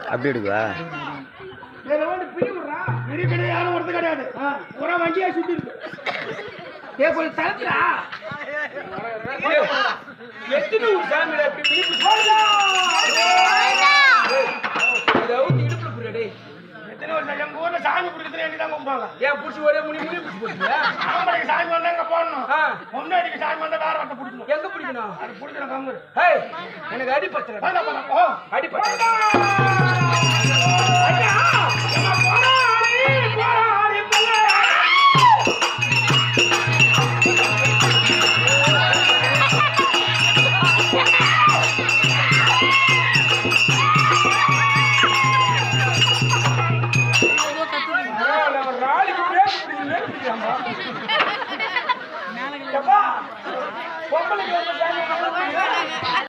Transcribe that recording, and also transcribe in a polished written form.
அப்படி எடுக்குவா யாரும் ஒருத்தர் கிடையாது ஒரு வண்டியா சுத்தி இருக்கு கொஞ்சம் தரத்துறா எத்தனை ஒரு சாமி எங்க ஊர்ல சாமி பிடிக்கிறது வேண்டிதான் கும்பிடுவாங்க ஏன் பிடிச்சி ஒரே முடி பிடிச்சி போட்டுங்க ஆம்பளைக்கு சாமி வந்தா எங்க போடணும் முன்னாடிக்கு சாமி வந்தா வேற வட்ட பிடிக்கணும் எங்க பிடிக்கணும் அது பிடிக்கணும் கம்பு எனக்கு அடிப்பத்திர அடிப்பத்திர